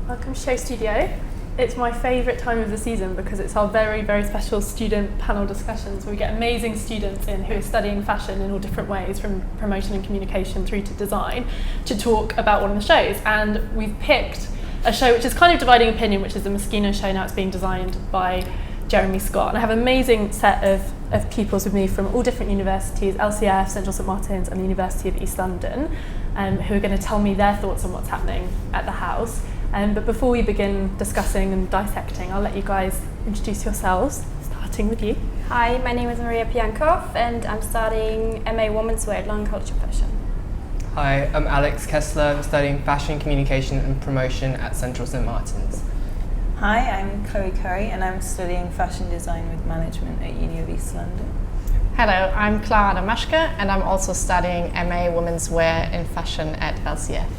Welcome to SHOWstudio. It's my favourite time of the season because it's our very, very special student panel discussions. We get amazing students in who are studying fashion in all different ways, from promotion and communication through to design, to talk about one of the shows. And we've picked a show which is kind of dividing opinion, which is the Moschino show. Now it's being designed by Jeremy Scott. And I have an amazing set of pupils with me from all different universities, LCF, Central St Martin's and the University of East London, who are going to tell me their thoughts on what's happening at the house. But before we begin discussing and dissecting, I'll let you guys introduce yourselves, starting with you. Hi, my name is Piankov and I'm studying MA Womenswear at London College of Fashion. Hi, I'm Alex Kessler. I'm studying Fashion, Communication and Promotion at Central St Martin's. Hi, I'm Chloe Curry and I'm studying Fashion Design with Management at Uni of East London. Hello, I'm Clara Damaschke and I'm also studying MA Womenswear in Fashion at LCF.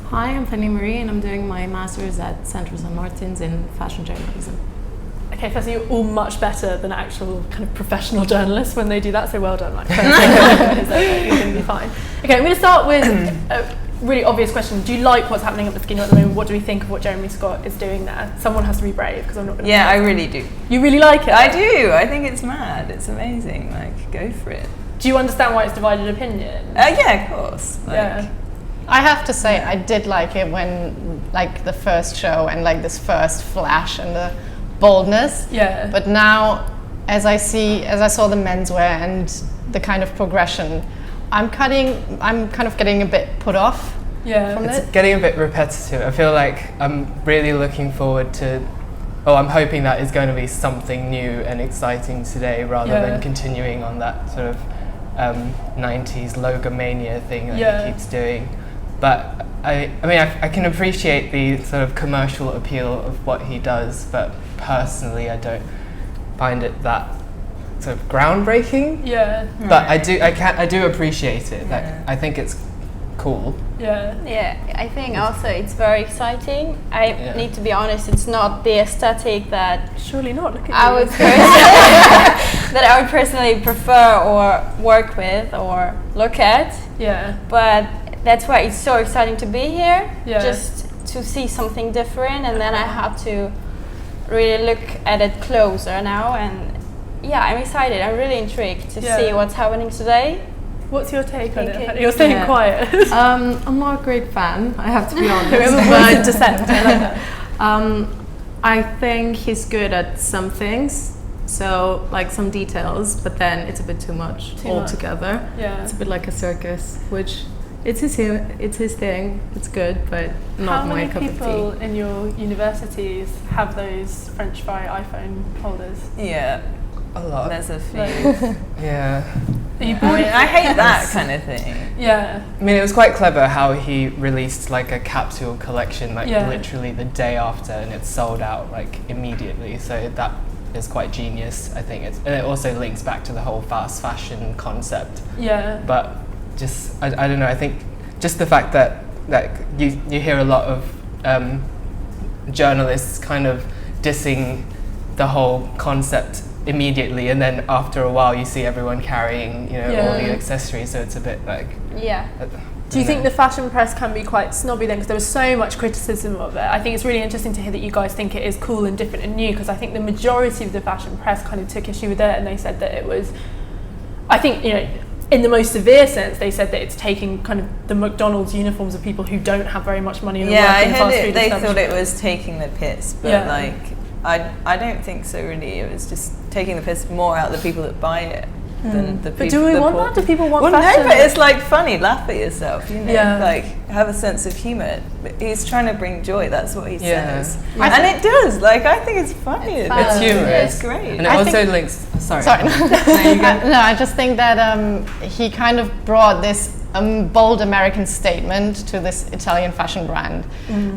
Hi, I'm Fani and I'm doing my Master's at Central St Martin's in Fashion Journalism. Okay, firstly, you're all much better than actual kind of professional journalists when they do that, so well done. Like, you're going to be fine. Okay, I'm going to start with a really obvious question. Do you like what's happening at Moschino at the moment? What do we think of what Jeremy Scott is doing there? Someone has to be brave, because I'm not going to. Yeah, I really do. You really like it? I do. I think it's mad. It's amazing. Like, go for it. Do you understand why it's divided opinion? Yeah, of course. Like, yeah. I have to say, I did like it when, like, the first show and like this first flash and the boldness. Yeah. But now, as I saw the menswear and the kind of progression, I'm kind of getting a bit put off. Yeah. From It's it. getting a bit repetitive. I feel like I'm really looking forward to, I'm hoping that it's going to be something new and exciting today rather than continuing on that sort of 90s logomania thing that he keeps doing. But I can appreciate the sort of commercial appeal of what he does, but personally I don't find it that sort of groundbreaking. Yeah. But I do appreciate it. Like, I think it's cool. Yeah. Yeah, I think also it's very exciting. I need to be honest, it's not the aesthetic that Surely not. Look at I you. would that I would personally prefer or work with or look at. Yeah. But that's why it's so exciting to be here, Yeah. just to see something different, and then I have to really look at it closer now, and yeah, I'm excited. I'm really intrigued to see what's happening today. What's your take on Thank it? you. You're staying quiet. I'm not a great fan, I have to be honest. Whoever voice of dissent. I like that. I think he's good at some things, so like some details, but then it's a bit too much altogether. Yeah. It's a bit like a circus, which it's his thing. It's good, but not my cup of tea. How many people in your universities have those French fry iPhone holders? Yeah, A lot. there's a few. Yeah. Are you I hate that kind of thing. Yeah. I mean, it was quite clever how he released like a capsule collection like Yeah. literally the day after, and it sold out like immediately. So that is quite genius, I think. And it also links back to the whole fast fashion concept. Yeah. But just I don't know. I think just the fact that you hear a lot of journalists kind of dissing the whole concept immediately, and then after a while you see everyone carrying all the accessories, so it's a bit like Do you think the fashion press can be quite snobby then, because there was so much criticism of it? I think it's really interesting to hear that you guys think it is cool and different and new, because I think the majority of the fashion press kind of took issue with it, and they said that it was, I think, in the most severe sense, they said that it's taking kind of the McDonald's uniforms of people who don't have very much money and Yeah, work I in fast heard food they thought it establishments. was taking the piss, but I don't think so really. It was just taking the piss more out of the people that buy it than the people. But do we want that? Do people want fashion? No, but it's like funny. Laugh at yourself, Yeah. Like, have a sense of humour. But he's trying to bring joy. That's what he says, Yeah. and it does. Like, I think it's funny. It's humorous. It's great. And it also links. Sorry. No, I just think that he kind of brought this bold American statement to this Italian fashion brand,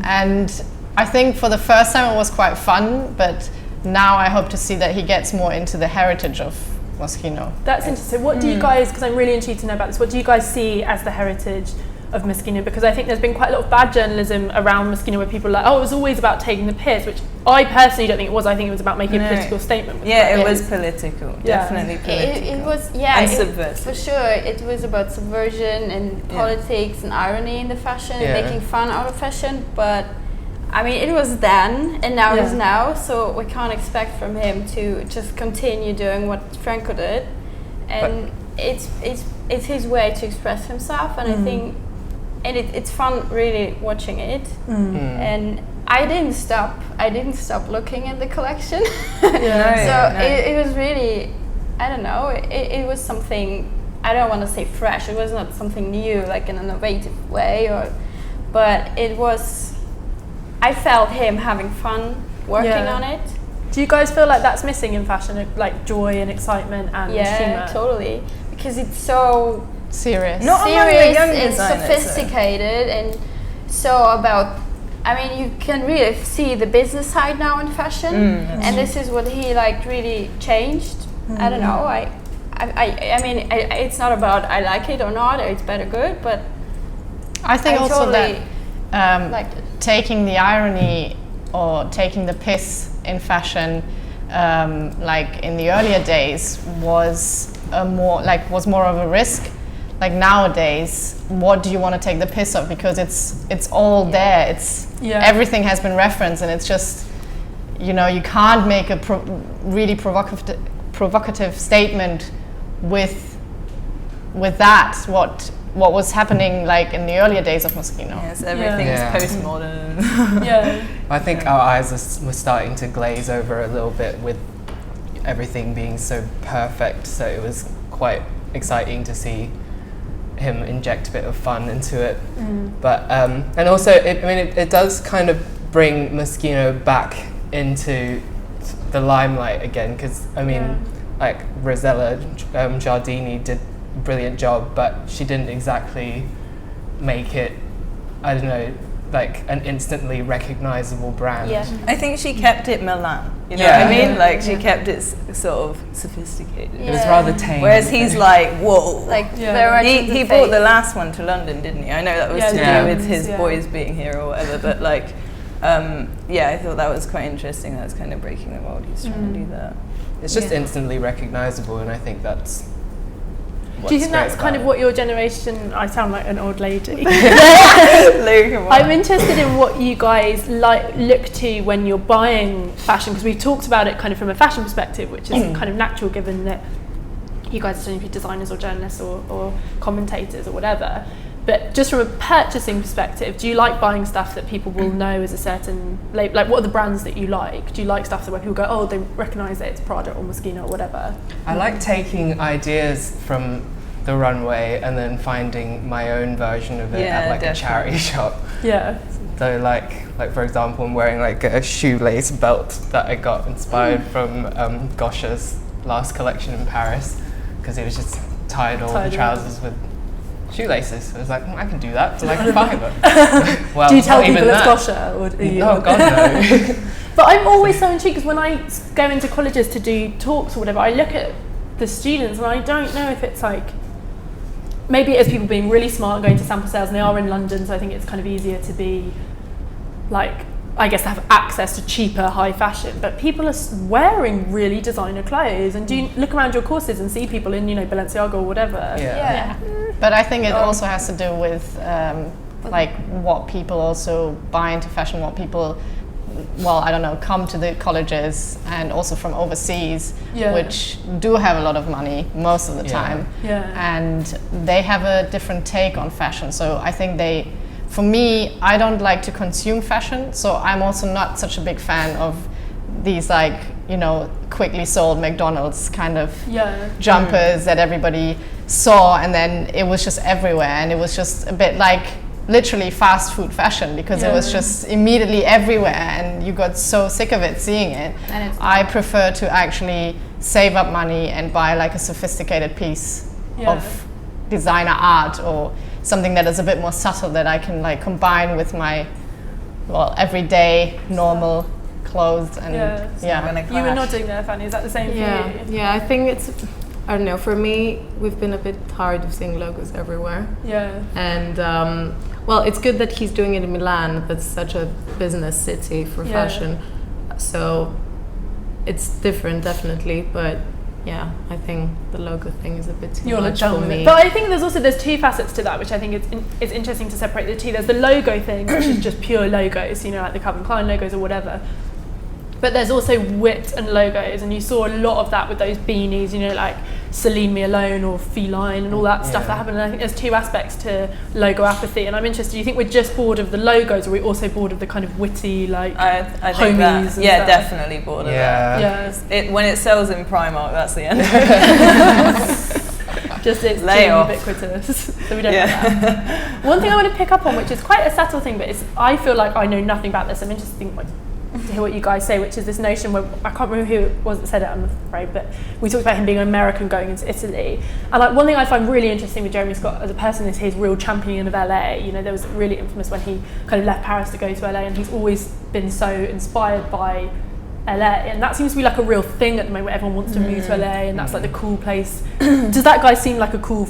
and I think for the first time it was quite fun, but now I hope to see that he gets more into the heritage of Moschino. That's interesting. What do you guys, because I'm really intrigued to know about this, what do you guys see as the heritage of Moschino? Because I think there's been quite a lot of bad journalism around Moschino where people are like, oh, it was always about taking the piss, which I personally don't think it was. I think it was about making a political statement. Yeah, it was political. Definitely political. It was, and subversive. for sure. It was about subversion and politics and irony in the fashion, and making fun out of fashion, but I mean, it was then, and now is now, so we can't expect from him to just continue doing what Franco did. And it's his way to express himself, and I think, and it's fun really watching it. And I didn't stop looking at the collection. It was really, I don't know, it was something, I don't want to say fresh, it was not something new, like an innovative way, but it was, I felt him having fun working on it. Do you guys feel like that's missing in fashion, like joy and excitement and humour? Yeah, totally. Because it's so serious. Not serious young and designers, sophisticated, and so about, I mean, you can really see the business side now in fashion, and this is what he like really changed. I don't know. I mean, it's not about I like it or not, or it's bad or good, but I think also totally that taking the irony or taking the piss in fashion, like in the earlier days, was more of a risk. Like nowadays, what do you want to take the piss of? Because it's all there. It's everything has been referenced, and it's just, you know, you can't make a really provocative statement with that. What was happening like in the earlier days of Moschino. Yes, everything is postmodern. I think our eyes were starting to glaze over a little bit with everything being so perfect, so it was quite exciting to see him inject a bit of fun into it. But and also it does kind of bring Moschino back into the limelight again, because I mean like Rosella Giardini did a brilliant job, but she didn't exactly make it, I don't know, like an instantly recognizable brand. I think she kept it Milan. You know what I mean? Like she kept it sort of sophisticated. It was rather tame. Whereas he's like, whoa. Like he brought the last one to London, didn't he? I know that was to do with his boys being here or whatever, but like, I thought that was quite interesting. That's kind of breaking the mold. He's trying to do that. It's just instantly recognizable, and I think that's. Do you think that's kind of what your generation? I sound like an old lady. I'm interested in what you guys look to when you're buying fashion, because we've talked about it kind of from a fashion perspective, which is kind of natural given that you guys are don't know, designers or journalists or commentators or whatever. But just from a purchasing perspective, do you like buying stuff that people will know as a certain label? Like, what are the brands that you like? Do you like stuff that where people go, oh, they recognise that it's Prada or Moschino or whatever? I like taking ideas from the runway and then finding my own version of it at like a charity shop. Yeah. So like for example, I'm wearing like a shoelace belt that I got inspired from Gosha's last collection in Paris, because he was just tied all the trousers with shoelaces. So I was like, I can do that for like $5. Well, do you tell people it's Gosha? Or do you? Oh God, no. But I'm always so intrigued, because when I go into colleges to do talks or whatever, I look at the students and I don't know if it's like, maybe it's people being really smart going to sample sales, and they are in London, so I think it's kind of easier to be like, I guess, to have access to cheaper high fashion, but people are wearing really designer clothes. And do you look around your courses and see people in, you know, Balenciaga or whatever? But I think it also has to do with like what people also buy into fashion, what people, well, I don't know, come to the colleges and also from overseas, which do have a lot of money most of the time. And they have a different take on fashion. So I think for me, I don't like to consume fashion, so I'm also not such a big fan of these, like, you know, quickly sold McDonald's kind of jumpers that everybody saw, and then it was just everywhere, and it was just a bit like literally fast food fashion, because it was just immediately everywhere and you got so sick of it seeing it. I prefer to actually save up money and buy like a sophisticated piece of designer art, or something that is a bit more subtle that I can like combine with my everyday normal clothes. And you were nodding there, Fanny. Is that the same for you? Yeah, I think it's, I don't know, for me, we've been a bit tired of seeing logos everywhere. And well, it's good that he's doing it in Milan. That's such a business city for fashion. So it's different, definitely, but I think the logo thing is a bit too You're much for me. But I think there's two facets to that, which I think it's interesting to separate the two. There's the logo thing, which is just pure logos, like the Calvin Klein logos or whatever. But there's also wit and logos, and you saw a lot of that with those beanies, like Celine Me Alone or Feline and all that stuff that happened. And I think there's two aspects to logo apathy, and I'm interested, do you think we're just bored of the logos, or are we also bored of the kind of witty, like, I think homies that, yeah, stuff? Definitely bored of that. Yeah. When it sells in Primark, that's the end of it. Just it's ubiquitous, so we don't have that. One thing I want to pick up on, which is quite a subtle thing, but I feel like I know nothing about this. I'm interested to hear what you guys say, which is this notion where, I can't remember who it was that said it, I'm afraid, but we talked about him being an American going into Italy. And like one thing I find really interesting with Jeremy Scott as a person is his real championing of LA. There was really infamous when he kind of left Paris to go to LA, and he's always been so inspired by LA, and that seems to be like a real thing at the moment. Everyone wants to move to LA, and that's like the cool place. Does that seem like a cool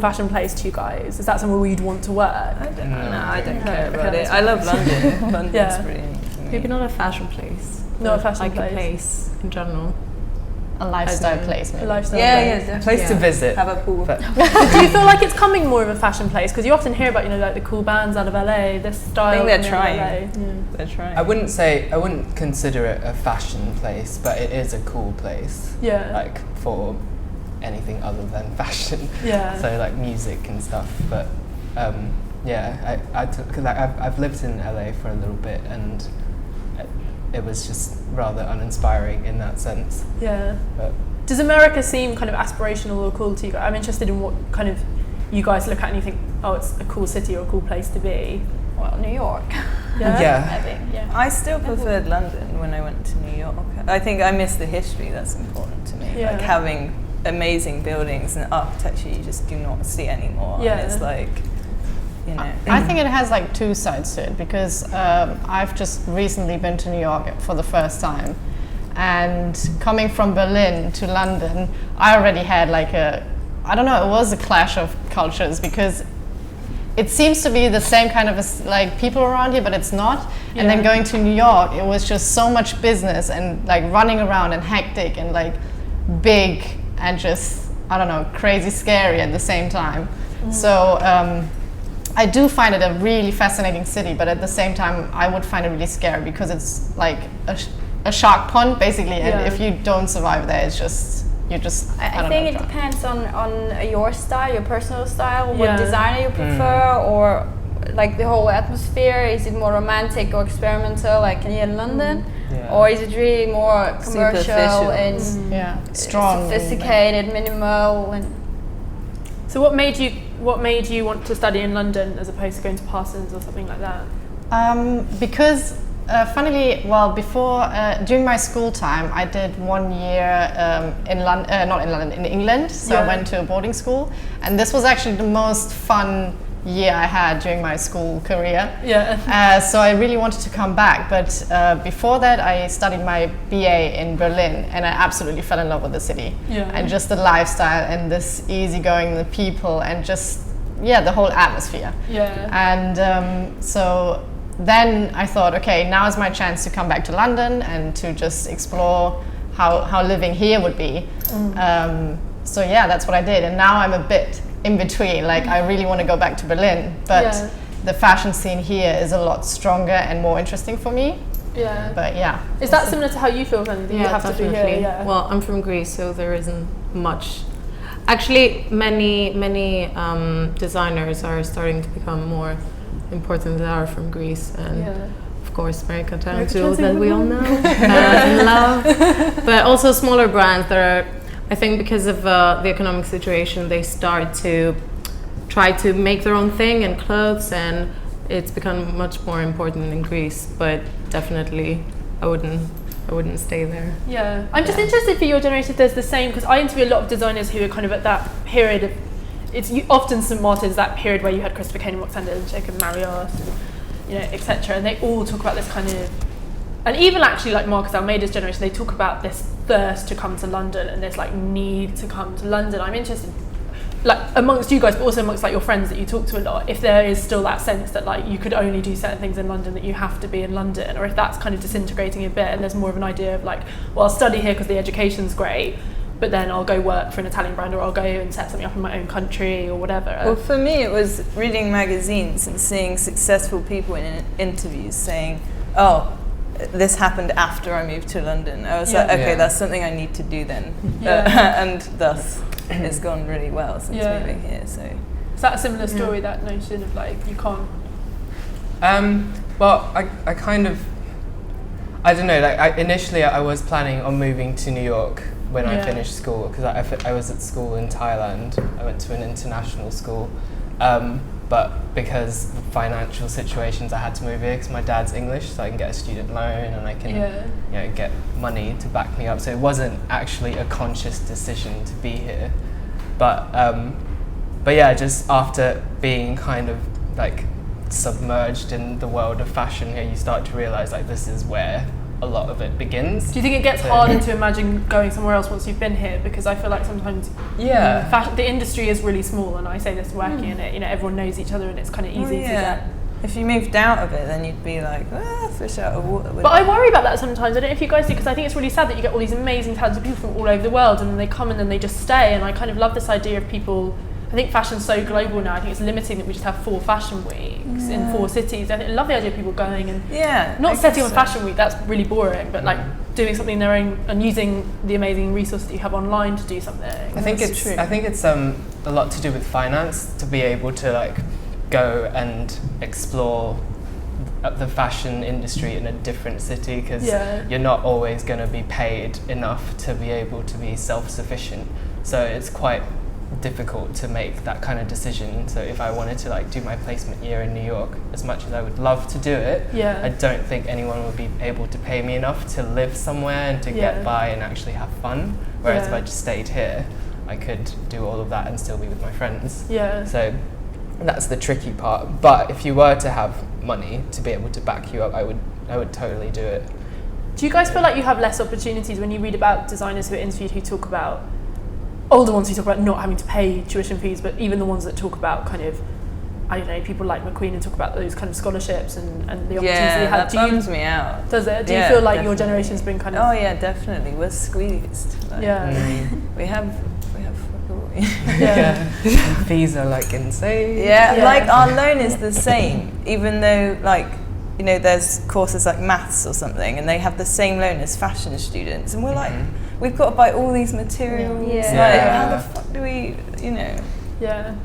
fashion place to you guys? Is that somewhere where you'd want to work? I don't know. I don't care about it. I love London. London's brilliant. Maybe not a fashion place. Not a fashion like place. A place in general. A lifestyle place, maybe. A lifestyle place. A place to visit. Have a pool. Do you feel like it's coming more of a fashion place? Because you often hear about, like the cool bands out of LA, this style. I think they're trying. They're trying. I wouldn't consider it a fashion place, but it is a cool place. Yeah. Like for anything other than fashion. Yeah. So like music and stuff, but because I've lived in LA for a little bit, and it was just rather uninspiring in that sense. Yeah. But does America seem kind of aspirational or cool to you guys? I'm interested in what kind of you guys look at and you think, oh, it's a cool city or a cool place to be. Well, New York. Yeah. I think, I still preferred London when I went to New York. I think I miss the history. That's important to me. Yeah. Like having amazing buildings and architecture you just do not see anymore. Yeah. And it's like, I think it has like two sides to it, because I've just recently been to New York for the first time, and coming from Berlin to London, I already had like it was a clash of cultures, because it seems to be the same kind of like people around here, but it's not. Yeah. And then going to New York, it was just so much business and like running around and hectic and like big and just, crazy scary at the same time. So I do find it a really fascinating city, but at the same time, I would find it really scary, because it's like a shark pond, basically, and if you don't survive there, it's just, I think it depends on your style, your personal style, what designer you prefer, or like the whole atmosphere. Is it more romantic or experimental, like here in London? Or is it really more commercial and strong, sophisticated, minimal? And so what made you want to study in London as opposed to going to Parsons or something like that? Because funnily, during my school time, I did 1 year in England. So I went to a boarding school, and this was actually the most fun year I had during my school career. So I really wanted to come back, but before that I studied my BA in Berlin, and I absolutely fell in love with the city and just the lifestyle and this easygoing, the people, and just the whole atmosphere. And so then I thought, okay, now is my chance to come back to London and to just explore how living here would be. So that's what I did, and now I'm a bit in between. Like I really want to go back to Berlin, but the fashion scene here is a lot stronger and more interesting for me. But is that similar to how you feel then? You have definitely. To be here. Well, I'm from Greece, so there isn't much. Actually, many designers are starting to become more important than are from Greece, and of course America Town too, that we all know and love. But also smaller brands that are, I think because of the economic situation, they start to try to make their own thing in clothes, and it's become much more important in Greece. But definitely, I wouldn't stay there. I'm just interested for your generation if there's the same, because I interview a lot of designers who are kind of at that period of, it's often St. Martin's, that period where you had Christopher Kane and Alexander Kessler and Marriott, and etc. And they all talk about this kind of, and even actually like Marcus Almeida's generation, they talk about this thirst to come to London and this like need to come to London. I'm interested, like amongst you guys, but also amongst like your friends that you talk to a lot, if there is still that sense that like you could only do certain things in London, that you have to be in London, or if that's kind of disintegrating a bit and there's more of an idea of like, well, I'll study here because the education's great, but then I'll go work for an Italian brand, or I'll go and set something up in my own country or whatever. Well, for me, it was reading magazines and seeing successful people in interviews saying, oh, this happened after I moved to London. I was like, okay, that's something I need to do then. And thus, it's gone really well since moving here. So is that a similar story, that notion of like, you can't? Well, I kind of, I don't know, like initially I was planning on moving to New York when I finished school, because I was at school in Thailand. I went to an international school. But because of financial situations, I had to move here because my dad's English, so I can get a student loan and I can get money to back me up. So it wasn't actually a conscious decision to be here. But yeah, just after being kind of like submerged in the world of fashion here, you start to realize like this is where a lot of it begins. Do you think it gets harder to imagine going somewhere else once you've been here? Because I feel like sometimes the industry is really small, and I say this wacky, and it, everyone knows each other, and it's kind of easy to get. If you moved out of it, then you'd be like, fish out of water. But I worry about that sometimes. I don't know if you guys do, because I think it's really sad that you get all these amazing talented people from all over the world, and then they come and then they just stay. And I kind of love this idea of people. I think fashion's so global now. I think it's limiting that we just have 4 fashion weeks in 4 cities. I love the idea of people going and not setting on fashion week. That's really boring. But like doing something their own and using the amazing resources that you have online to do something. I think it's a lot to do with finance, to be able to like go and explore the fashion industry in a different city, because you're not always going to be paid enough to be able to be self-sufficient. So it's quite difficult to make that kind of decision. So if I wanted to like do my placement year in New York, as much as I would love to do it, I don't think anyone would be able to pay me enough to live somewhere and to get by and actually have fun. Whereas if I just stayed here, I could do all of that and still be with my friends. So that's the tricky part. But if you were to have money to be able to back you up, I would totally do it. Do you guys feel like you have less opportunities when you read about designers who are interviewed who talk about older ones who talk about not having to pay tuition fees, but even the ones that talk about kind of, I don't know, people like McQueen and talk about those kind of scholarships and the opportunities they had. That bums me out. Does it? Do you feel like your generation's been kind of... Oh yeah, definitely. We're squeezed. Like, we have fees are like insane. Like our loan is the same, even though like, you know, there's courses like maths or something and they have the same loan as fashion students, and we're like, we've got to buy all these materials. How the fuck do we, you know?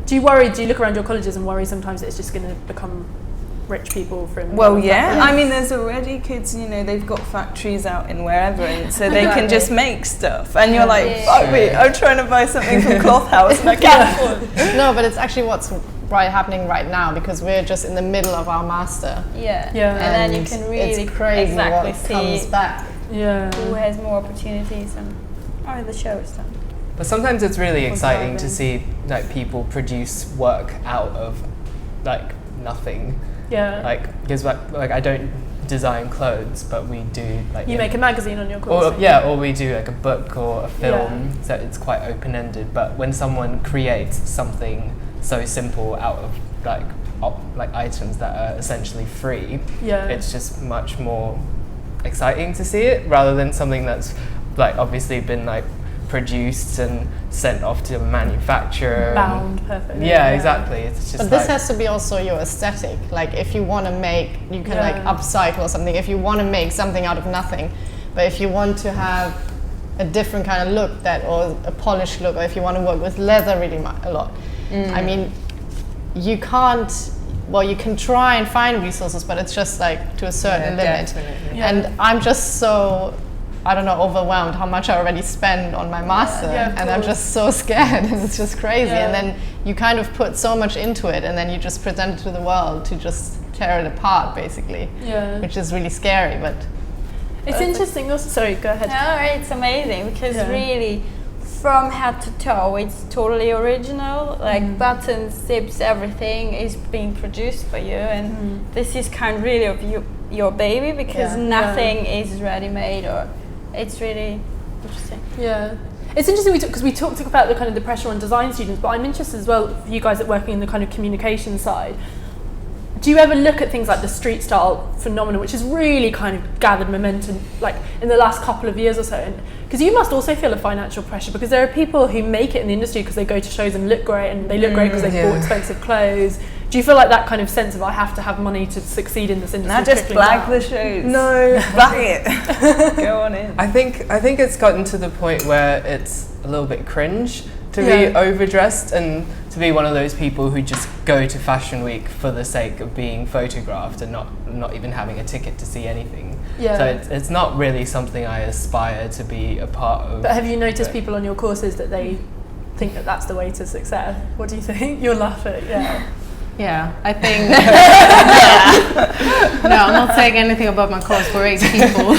Do you look around your colleges and worry sometimes it's just going to become rich people from... Well, I mean, there's already kids, you know, they've got factories out in wherever, and so they can just make stuff. And you're like, fuck me, I'm trying to buy something from Cloth House and I can't afford it. No, but it's actually what's happening right now, because we're just in the middle of our master. And then you can really it's crazy exactly what see comes back. who has more opportunities and the show is done. But sometimes it's really exciting to see like people produce work out of like nothing. Like, because like I don't design clothes, but we do like... You make a magazine on your course. Or we do like a book or a film, so it's quite open-ended. But when someone creates something so simple out of like items that are essentially free, it's just much more exciting to see it, rather than something that's like obviously been like produced and sent off to a manufacturer. Bound perfectly. Exactly. It's just. But this has to be also your aesthetic. Like if you want to make, you can like upcycle or something. If you want to make something out of nothing, but if you want to have a different kind of look, or a polished look, or if you want to work with leather really a lot, I mean, you can't. Well, you can try and find resources, but it's just like to a certain limit. And I'm just so, I don't know, overwhelmed how much I already spend on my master, and I'm just so scared, and it's just crazy. And then you kind of put so much into it, and then you just present it to the world to just tear it apart, basically, which is really scary. But it's interesting. Also, sorry, go ahead. No, it's amazing because really, from head to toe, it's totally original. Like buttons, zips, everything is being produced by you, and this is kind of really of your baby, because nothing is ready-made, or it's really interesting. It's interesting because we talked about the kind of the pressure on design students, but I'm interested as well for you guys that working in the kind of communication side. do you ever look at things like the street style phenomenon, which has really kind of gathered momentum like in the last couple of years or so? Because you must also feel a financial pressure, because there are people who make it in the industry because they go to shows and look great, and they look great because they've bought expensive clothes. Do you feel like that kind of sense of I have to have money to succeed in this industry? Now just flag the shows. No, flag it. Go on in. I think it's gotten to the point where it's a little bit cringe to be overdressed and to be one of those people who just go to Fashion Week for the sake of being photographed and not even having a ticket to see anything. Yeah. So it's not really something I aspire to be a part of. But have you noticed people on your courses that they think that that's the way to success? What do you think? You're laughing, Yeah, I think. No, I'm not saying anything about my course for 8 people.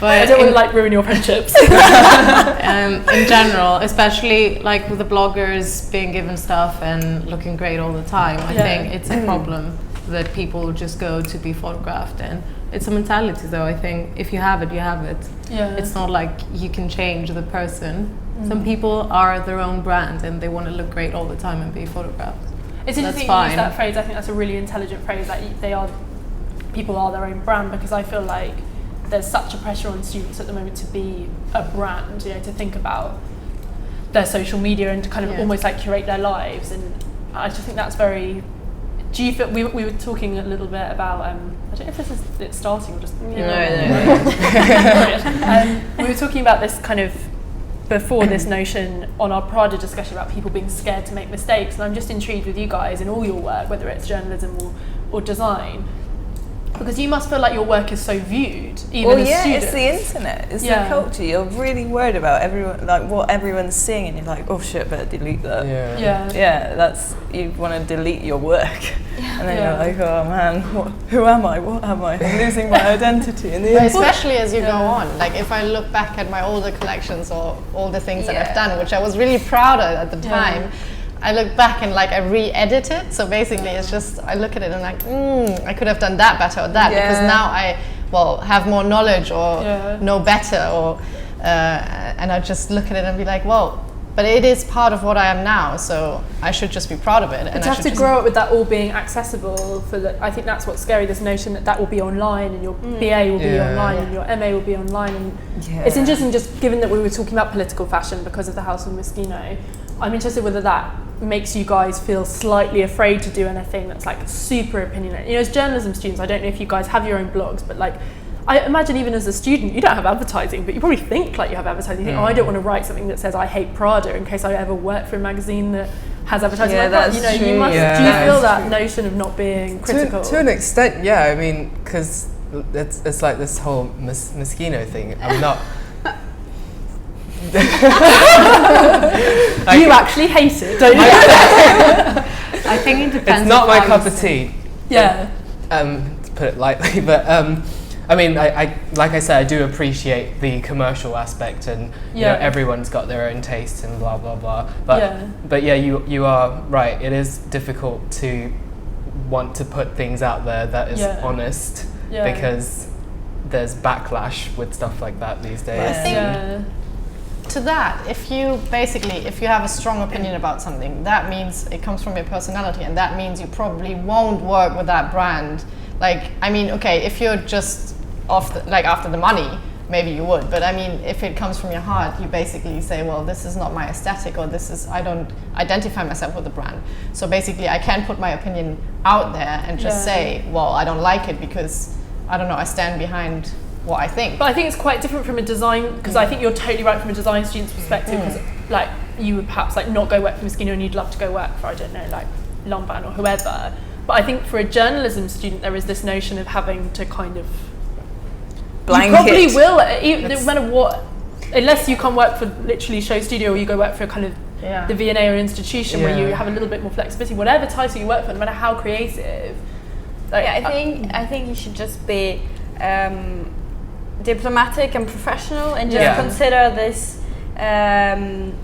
But But I don't want to like ruin your friendships. in general, especially like with the bloggers being given stuff and looking great all the time, I think it's a problem that people just go to be photographed. And it's a mentality, though. I think if you have it, you have it. Yeah. It's not like you can change the person. Some people are their own brand and they want to look great all the time and be photographed. It's interesting you use that phrase. I think that's a really intelligent phrase, that people are their own brand, because I feel like there's such a pressure on students at the moment to be a brand, to think about their social media and to kind of almost like curate their lives. And I just think that's very. Do you feel we were talking a little bit about I don't know if this is it starting or just No. We were talking about this kind of before this notion on our Prada discussion about people being scared to make mistakes, and I'm just intrigued with you guys in all your work, whether it's journalism or design, because you must feel like your work is so viewed, even as students. It's the internet, it's the culture. You're really worried about everyone, like what everyone's seeing, and you're like, oh shit, better delete that. That's, you want to delete your work, and then you're like, oh man, who am I? What am I? I'm losing my identity. Especially as you go on. Like if I look back at my older collections or all the things that I've done, which I was really proud of at the time. I look back and like I re-edit it, so basically it's just I look at it and like I could have done that better or that, because now I have more knowledge or know better, or and I just look at it and be like, well, but it is part of what I am now, so I should just be proud of it. And to have to grow up with that all being accessible, I think that's what's scary, this notion that will be online, and your BA will be online, and your MA will be online. And it's interesting, just given that we were talking about political fashion because of the House of Moschino, I'm interested whether that makes you guys feel slightly afraid to do anything that's like super opinionated. As journalism students, I don't know if you guys have your own blogs, but like I imagine even as a student, you don't have advertising, but you probably think like you have advertising. You think, I don't want to write something that says I hate Prada in case I ever work for a magazine that has advertising. Yeah, that's true. You must. Do you feel that notion of not being critical? To an extent, yeah. I mean, because it's like this whole Moschino thing. I'm not. You actually hate it, don't you? I think it depends. It's not my cup of tea. Yeah. To put it lightly, but I mean, I like I said, I do appreciate the commercial aspect, and you know, everyone's got their own tastes and blah blah blah. But you are right. It is difficult to want to put things out there that is honest, because there's backlash with stuff like that these days. I think to that, if you have a strong opinion about something, that means it comes from your personality, and that means you probably won't work with that brand. Like, I mean, okay, if you're just after the money, maybe you would, but I mean, if it comes from your heart, you basically say, well, this is not my aesthetic, or I don't identify myself with the brand. So basically, I can put my opinion out there and just say, well, I don't like it because, I don't know, I stand behind what I think. But I think it's quite different from a design, because I think you're totally right from a design student's perspective, because like you would perhaps like not go work for Moschino and you'd love to go work for, I don't know, like Lombard or whoever. But I think for a journalism student, there is this notion of having to kind of blanket. You probably will, even, no matter what, unless you can't work for literally SHOWstudio, or you go work for kind of the V&A or an institution where you have a little bit more flexibility. Whatever title you work for, no matter how creative. Like, I think you should just be diplomatic and professional, and just consider this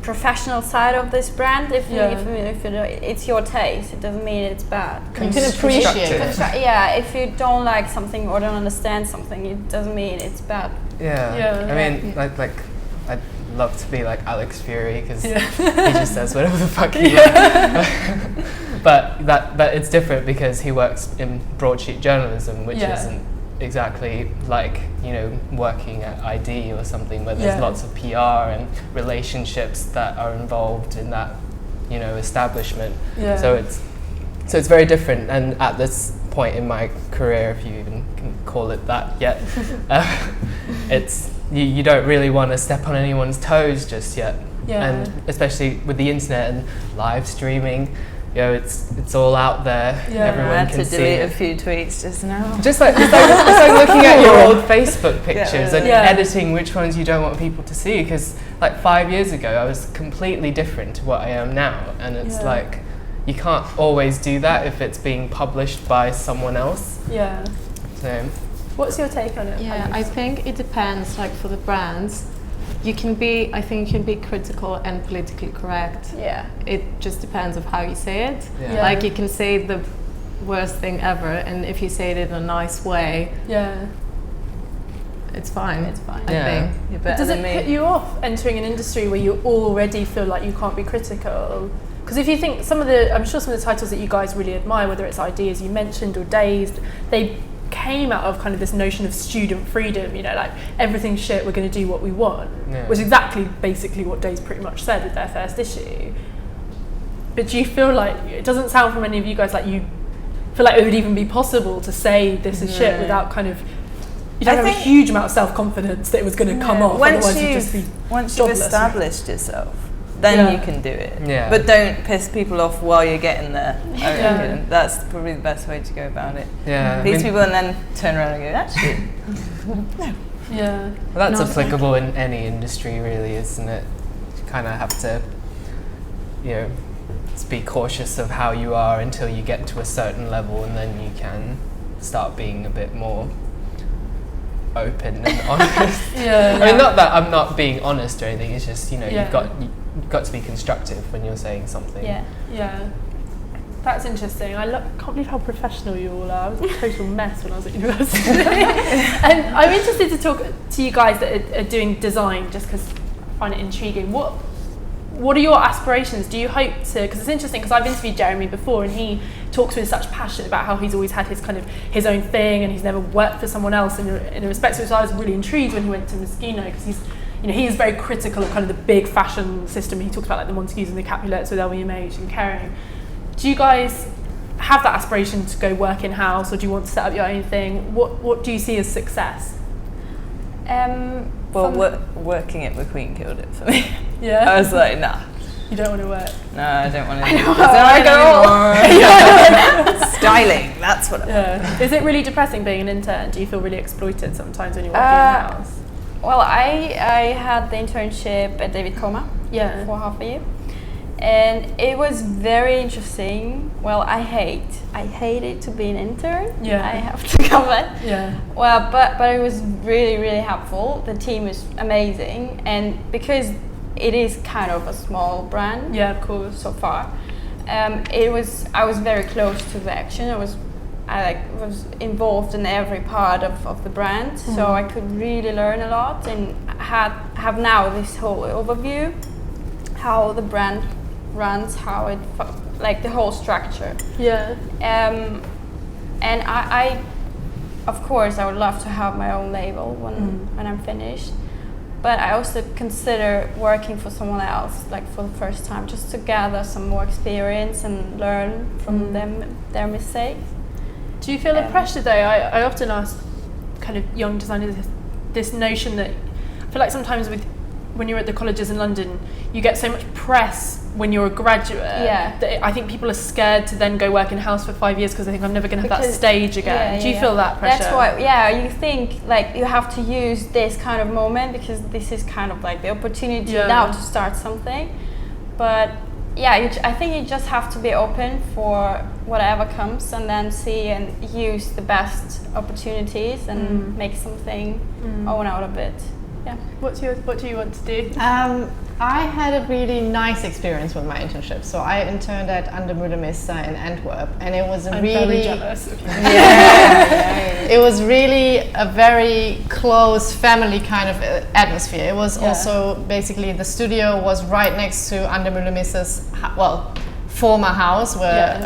professional side of this brand. If it's your taste, it doesn't mean it's bad. You can appreciate it. If you don't like something or don't understand something, it doesn't mean it's bad. I mean, like I'd love to be like Alex Fury, because he just says whatever the fuck he likes. But that it's different because he works in broadsheet journalism, which isn't exactly like, you know, working at ID or something where there's lots of PR and relationships that are involved in that, you know, establishment. So it's very different. And at this point in my career, if you even can call it that yet, it's you don't really want to step on anyone's toes just yet. And especially with the internet and live streaming, you know, it's all out there. Everyone can see it. I had to delete a few tweets just now. Just like it's like looking at your old Facebook pictures and editing which ones you don't want people to see. Because like 5 years ago, I was completely different to what I am now, and it's like you can't always do that if it's being published by someone else. So, what's your take on it? I think it depends. Like for the brands, I think you can be critical and politically correct. It just depends of how you say it. Like you can say the worst thing ever, and if you say it in a nice way, it's fine. It's fine. I think. But does it put you off entering an industry where you already feel like you can't be critical? Because if you think I'm sure some of the titles that you guys really admire, whether it's ID as you mentioned or Dazed, they came out of kind of this notion of student freedom, you know, like everything's shit, we're going to do what we want, which is basically what Dazed pretty much said with their first issue. But do you feel like, it doesn't sound from any of you guys like you feel like it would even be possible to say this is shit without kind of, you don't have a huge amount of self-confidence that it was going to come off, otherwise you'd just be once you've established yourself, then you can do it. But don't piss people off while you're getting there. That's probably the best way to go about it. Please people and then turn around and go, actually, no. Well, that's applicable in any industry, really, isn't it? You kind of have to, you know, be cautious of how you are until you get to a certain level, and then you can start being a bit more open and honest. I mean, not that I'm not being honest or anything. It's just, you know, you've got to be constructive when you're saying something. That's interesting. I can't believe how professional you all are. I was a total mess when I was at university. And I'm interested to talk to you guys that are doing design, just because I find it intriguing. What are your aspirations? Do you hope to, because it's interesting, because I've interviewed Jeremy before and he talks with such passion about how he's always had his own thing and he's never worked for someone else in a respect, which I was really intrigued when he went to Moschino, because he is very critical of kind of the big fashion system. He talks about like the Montagues and the Capulets with LVMH and Kering. Do you guys have that aspiration to go work in-house, or do you want to set up your own thing? What do you see as success? Working at McQueen killed it for me. I was like, nah. You don't want to work? No, I don't want to do it. Styling, that's what I want. Is it really depressing being an intern? Do you feel really exploited sometimes when you're working in-house? Well, I had the internship at David Coma for half a year. And it was very interesting. Well, I hated to be an intern. I have to comment. Well, but it was really, really helpful. The team is amazing, and because it is kind of a small brand. Of course. So far, I was very close to the action. I was involved in every part of the brand, so I could really learn a lot and have now this whole overview, how the brand runs, how it like the whole structure. And I of course I would love to have my own label when I'm finished, but I also consider working for someone else, like for the first time, just to gather some more experience and learn from their mistakes. Do you feel the pressure though? I often ask kind of young designers this notion that I feel like sometimes when you're at the colleges in London, you get so much press when you're a graduate that I think people are scared to then go work in-house for 5 years because they think I'm never going to have that stage again. Do you feel that pressure? That's why, you think like you have to use this kind of moment because this is kind of like the opportunity now to start something. But I think you just have to be open for whatever comes and then see and use the best opportunities and make something own out of it. What do you want to do? I had a really nice experience with my internship. So I interned at Moschino in Antwerp, and it was very jealous. It was really a very close family kind of atmosphere. It was also basically the studio was right next to Moschino's former house where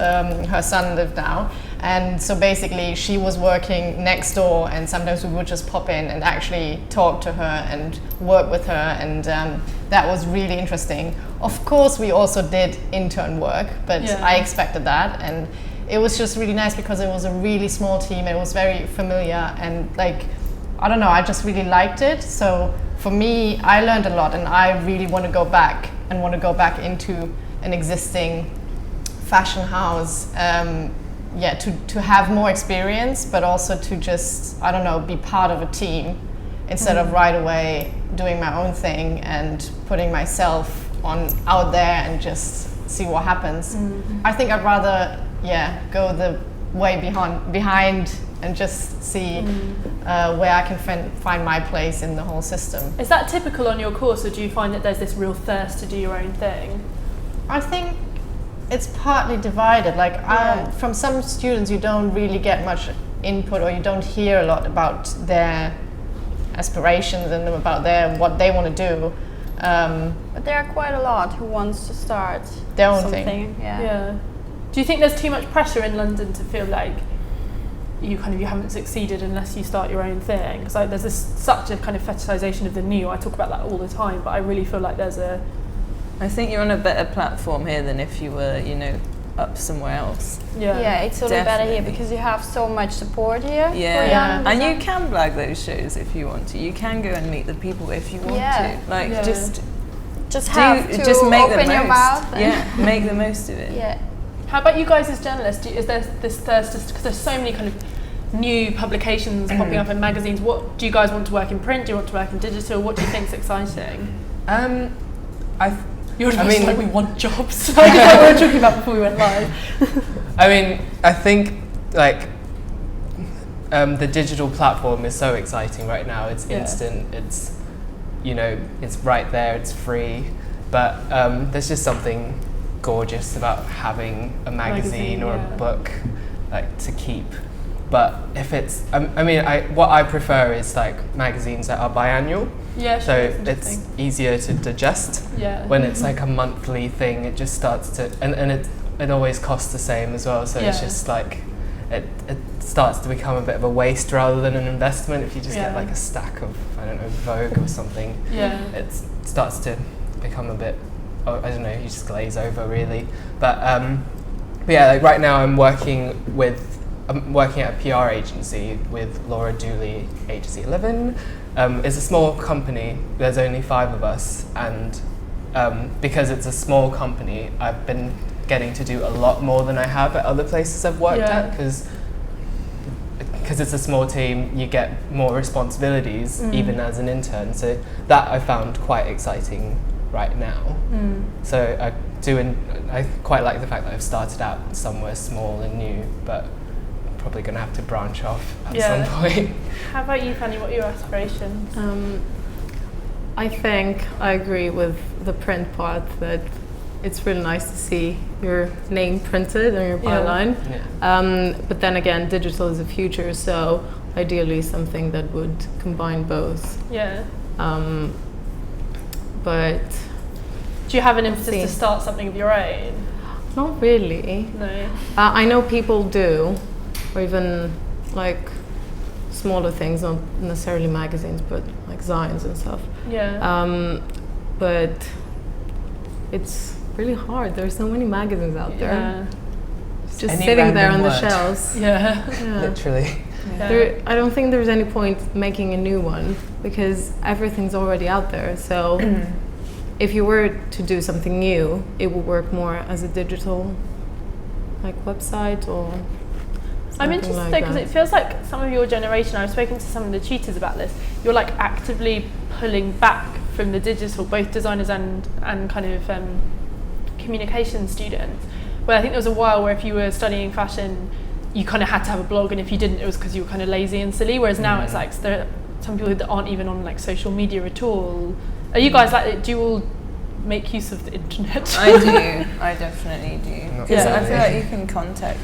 her son lived now. And so basically she was working next door, and sometimes we would just pop in and actually talk to her and work with her, and that was really interesting. Of course we also did intern work, but I expected that, and it was just really nice because it was a really small team, and it was very familiar, and like, I don't know, I just really liked it. So for me, I learned a lot, and I really want to go back into an existing fashion house, to have more experience, but also to just, I don't know, be part of a team instead of right away doing my own thing and putting myself out there and just see what happens. I think I'd rather go the way behind and just see where I can find my place in the whole system. Is that typical on your course, or do you find that there's this real thirst to do your own thing? I think it's partly divided. Like from some students you don't really get much input, or you don't hear a lot about their aspirations and about what they want to do. But there are quite a lot who wants to start their own something. thing. Yeah. Do you think there's too much pressure in London to feel like you haven't succeeded unless you start your own thing? Because like, there's such a kind of fetishization of the new. I talk about that all the time, but I really feel like I think you're on a better platform here than if you were, up somewhere else. Yeah, it's a little better here because you have so much support here. Yeah, and you can blag those shows if you want to. You can go and meet the people if you want to. Like, just have to open your mouth. Make the most of it. Yeah. How about you guys as journalists? Is there this thirst, because there's so many kind of new publications popping up in magazines? What do you guys want to work in print? Do you want to work in digital? What do you think is exciting? You're just like, we want jobs. Like we were talking about before we went live. I think like the digital platform is so exciting right now. It's instant. It's it's right there. It's free. But there's just something gorgeous about having a magazine or a book like to keep. But if it's, what I prefer is like magazines that are biannual. Yeah, so it's easier to digest. Yeah. When it's like a monthly thing, it just starts to, and it always costs the same as well. So it's just like, it starts to become a bit of a waste rather than an investment. If you just get like a stack of, I don't know, Vogue or something, it starts to become a bit, I don't know, you just glaze over really. But like right now I'm working at a PR agency with Laura Dooley, Agency 11. It's a small company, there's only 5 of us, and because it's a small company, I've been getting to do a lot more than I have at other places I've worked at, because it's a small team, you get more responsibilities even as an intern, so that I found quite exciting right now. So I quite like the fact that I've started out somewhere small and new, but probably going to have to branch off at some point. How about you, Fani? What are your aspirations? I think I agree with the print part, that it's really nice to see your name printed on your byline. But then again, digital is the future, so ideally something that would combine both. But do you have an impetus to start something of your own? Not really. No. I know people do, or even like smaller things, not necessarily magazines, but like zines and stuff. But it's really hard. There's so many magazines out there. Just any sitting there on the word. shelves. Literally. I don't think there's any point making a new one because everything's already out there. So if you were to do something new, it would work more as a digital like website or I'm interested because it feels like some of your generation, I've spoken to some of the tutors about this, you're like actively pulling back from the digital, both designers and kind of communication students, where I think there was a while where if you were studying fashion, you kind of had to have a blog, and if you didn't, it was because you were kind of lazy and silly, whereas now it's like there are some people that aren't even on like social media at all. Are you guys like, do you all make use of the internet? I do, I definitely do. Because I feel like you can contact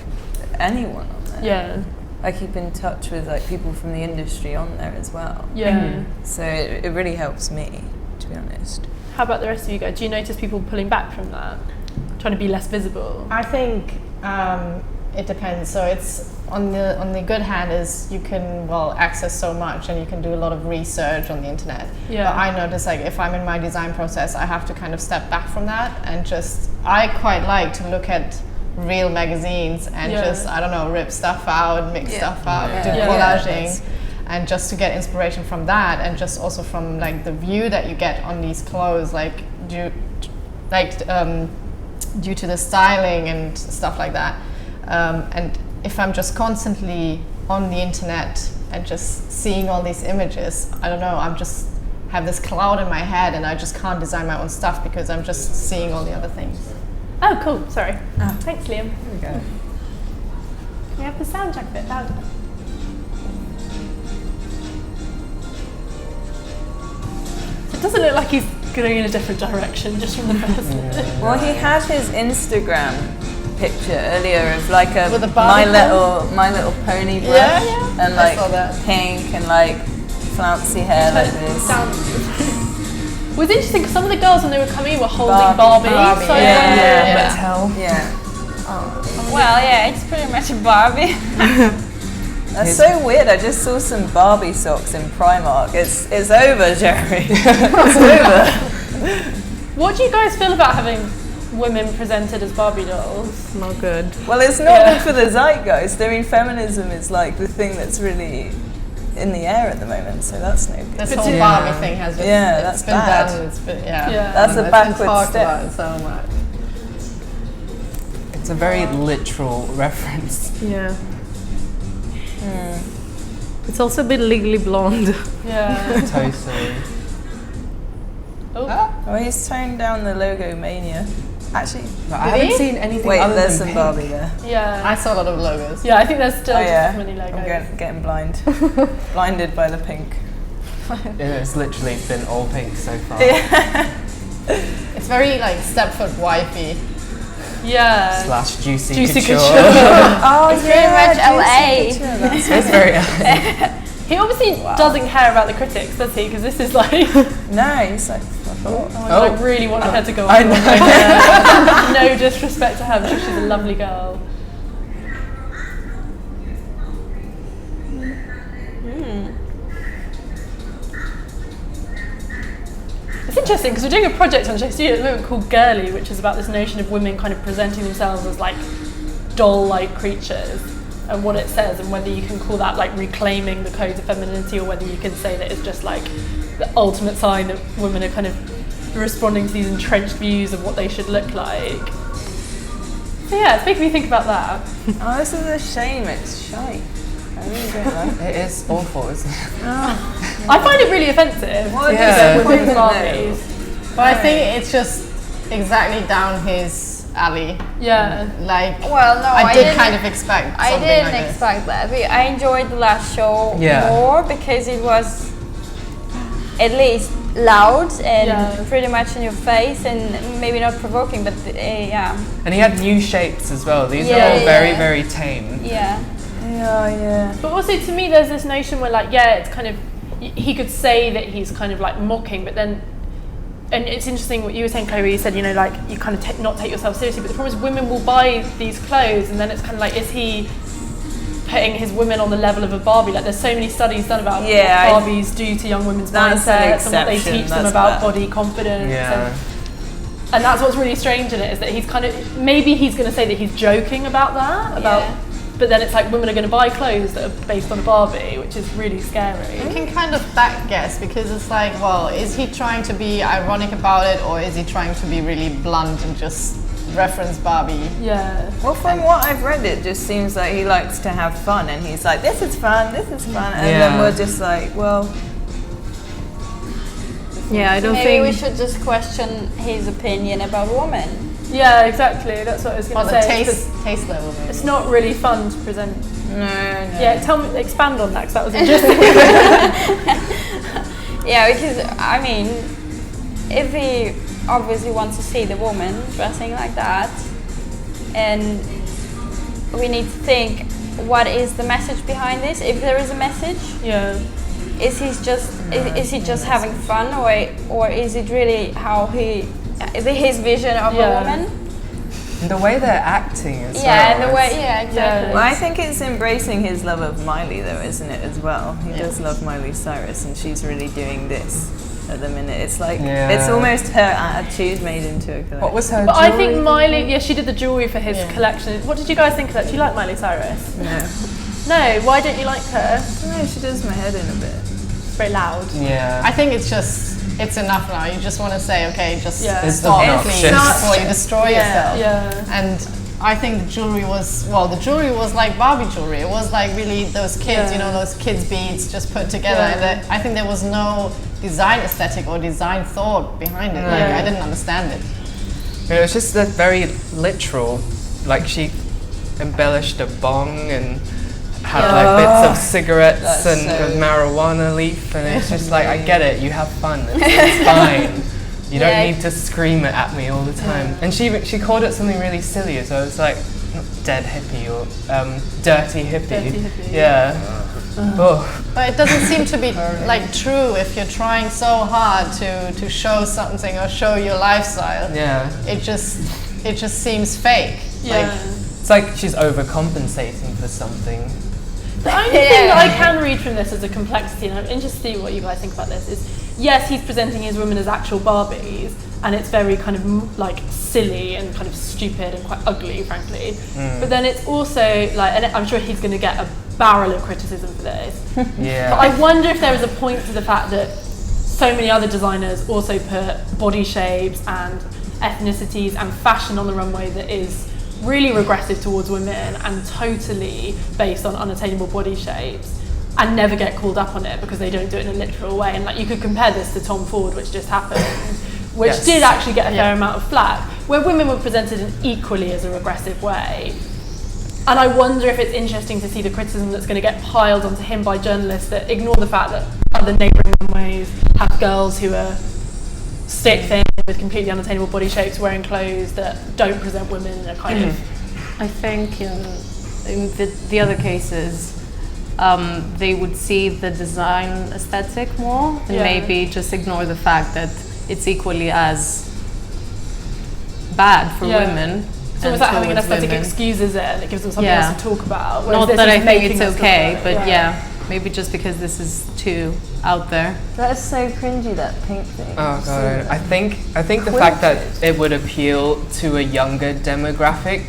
anyone on there. I keep in touch with like people from the industry on there as well. So it really helps me, to be honest. How about the rest of you guys? Do you notice people pulling back from that? trying to be less visible? I think it depends. So it's on the good hand is you can access so much and you can do a lot of research on the internet. Yeah. But I notice like if I'm in my design process, I have to kind of step back from that and I quite like to look at real magazines and just, I don't know, rip stuff out, mix stuff up, do collaging, and just to get inspiration from that, and just also from like the view that you get on these clothes, like due to the styling and stuff like that. And if I'm just constantly on the internet and just seeing all these images, I don't know, I'm just have this cloud in my head and I just can't design my own stuff because I'm just seeing all the other things. Oh, cool. Sorry. Thanks, Liam. There we go. Can we have the sound check a bit louder? It doesn't look like he's going in a different direction just from the first minute. Well, he had his Instagram picture earlier of like With a My Barbie Little Pony brush and I saw like that. pink and like flouncy hair like this. It was interesting because some of the girls when they were coming in were holding Barbie. So Yeah. Well, yeah, it's pretty much a Barbie. That's so weird. I just saw some Barbie socks in Primark. It's over, Jeremy. It's over. What do you guys feel about having women presented as Barbie dolls? Not good. Well, it's not good for the zeitgeist. I mean, feminism is like the thing that's really in the air at the moment, so that's no good. This whole Barbie thing has just, that's been bad. done, it's been, That's a it's backward been talked step. about so much. It's a very literal reference. Yeah. It's also a bit Legally Blonde. Yeah. Totally. Oh, he's toned down the logo mania. Actually, But I haven't seen anything wait, other there's than some pink. Barbie there. Yeah. I saw a lot of logos. Yeah, I think there's still Oh, many logos. I'm getting blind. Blinded by the pink. It's literally been all pink so far. It's very like Stepford wifey. Yeah. / juicy Juicy couture. couture. Oh, it's very much LA. It's very He obviously doesn't care about the critics, does he? Because this is like, No, he's like, I really want her to go on. I know. No disrespect to her, but she's a lovely girl. It's interesting because we're doing a project on SHOWstudio at the moment called Girly, which is about this notion of women kind of presenting themselves as like doll-like creatures, and what it says, and whether you can call that like reclaiming the codes of femininity, or whether you can say that it's just like the ultimate sign that women are kind of responding to these entrenched views of what they should look like. So yeah, it's making me think about that. oh, this is a shame. It's shite. I really don't like it. It is awful, isn't it? I find it really offensive. Yeah. Women's No. Barbies. But I think it's just exactly down his alley. Yeah. Like, Well, no, I didn't- kind of expect I something didn't like this. expect that. I enjoyed the last show Yeah. more because it was at least loud and pretty much in your face, and maybe not provoking, but yeah. And he had new shapes as well. These Yeah, are all yeah. very, very tame. Yeah. Yeah. But also to me there's this notion where like, yeah, it's kind of, he could say that he's kind of like mocking, but then, and it's interesting what you were saying, Chloe, you said, you know, like you kind of not take yourself seriously, but the problem is women will buy these clothes, and then it's kind of like, is he putting his women on the level of a Barbie? Like there's so many studies done about what Barbies do to young women's That's an mindsets and what they exception, teach them that's about bad. body confidence. Yeah. And that's what's really strange in it, is that he's kind of, maybe he's going to say that he's joking about that, but then it's like women are going to buy clothes that are based on a Barbie, which is really scary. You can kind of back guess, because it's like, well, is he trying to be ironic about it, or is he trying to be really blunt and just reference Barbie? Yeah. Well, from what I've read, it just seems like he likes to have fun, and he's like, this is fun, and then we're just like, well. Yeah, I don't Maybe think we should just question his opinion about women. Yeah, exactly. That's what I was going Or to the say. taste level, maybe. It's not really fun to present. No. Yeah, expand on that, because that was interesting. Yeah, because I mean, if he obviously wants to see the woman dressing like that, and we need to think, what is the message behind this? If there is a message, Yeah. is he just having fun, or is it really how his vision of a woman? And the way they're acting as well. Yeah, the way, yeah, exactly. Well, I think it's embracing his love of Miley, though, isn't it, as well? He does love Miley Cyrus, and she's really doing this at the minute. It's like, it's almost her attitude made into a collection. What was her But jewelry? I think Miley, she did the jewelry for his collection. What did you guys think of that? Do you like Miley Cyrus? No. No, why don't you like her? I don't know, she does my head in a bit. Very loud. Yeah. I think it's enough now. You just want to say, okay, just stop, please, It's before you destroy yourself. Yeah. And I think the jewelry was like Barbie jewelry. It was like really those kids, those kids' beads just put together. And I think there was no design aesthetic or design thought behind it. Like, I didn't understand it. It was just very literal. Like, she embellished a bong and had like bits of cigarettes and a marijuana leaf, and it's just like, I get it, you have fun, it's fine. You don't need to scream it at me all the time. And she called it something really silly, so it's like, not dead hippie or dirty hippie. Yeah. But it doesn't seem to be like true if you're trying so hard to show something or show your lifestyle. Yeah. It just seems fake. Yeah. It's like she's overcompensating for something. The only thing that I can read from this as a complexity, and I'm interested to see what you guys think about this, is yes, he's presenting his women as actual Barbies, and it's very kind of like silly and kind of stupid and quite ugly, frankly. But then it's also like, and I'm sure he's going to get a barrel of criticism for this. Yeah. But I wonder if there is a point to the fact that so many other designers also put body shapes and ethnicities and fashion on the runway that is really regressive towards women and totally based on unattainable body shapes, and never get called up on it because they don't do it in a literal way. And like, you could compare this to Tom Ford, which just happened, which did actually get a fair amount of flack, where women were presented in equally as a regressive way. And I wonder if it's interesting to see the criticism that's going to get piled onto him by journalists that ignore the fact that other neighbouring runways have girls who are stick thin with completely unattainable body shapes wearing clothes that don't present women in a kind of... I think in the other cases, they would see the design aesthetic more and maybe just ignore the fact that it's equally as bad for women. So it's like having an aesthetic excuses it, and it gives them something else to talk about. Not that I think it's okay, but maybe just because this is too out there. That is so cringy, that pink thing. Oh god, I think the fact that it would appeal to a younger demographic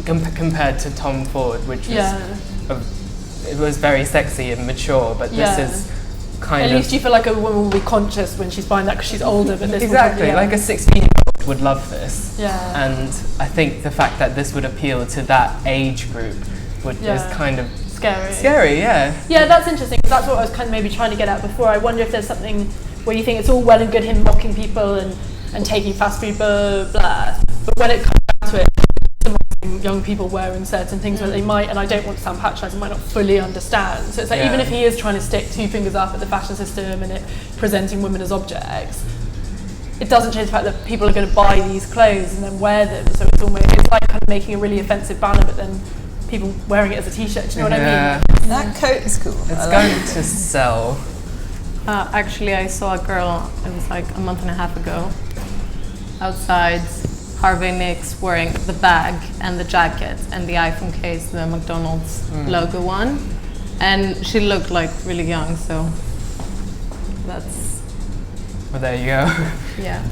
compared to Tom Ford, which was it was very sexy and mature, but this is kind of... At least you feel like a woman will be conscious when she's buying that because she's older, but this exactly, like a 16-year-old would love this. Yeah. And I think the fact that this would appeal to that age group is kind of scary, yeah. Yeah, that's interesting, because that's what I was kind of maybe trying to get at before. I wonder if there's something where you think it's all well and good him mocking people and taking fast food, blah, blah, but when it comes down to it, young people wearing certain things where they might, and I don't want to sound patronising, might not fully understand. So it's like, even if he is trying to stick two fingers up at the fashion system and it presenting women as objects, it doesn't change the fact that people are going to buy these clothes and then wear them. So it's like kind of making a really offensive banner, but then people wearing it as a t-shirt. Do you know what I mean? That coat is cool. It's going to sell. Actually, I saw a girl, it was like a month and a half ago, outside Harvey Nicks wearing the bag and the jacket and the iPhone case, the McDonald's logo one. And she looked like really young, so that's... Well, there you go. Yeah.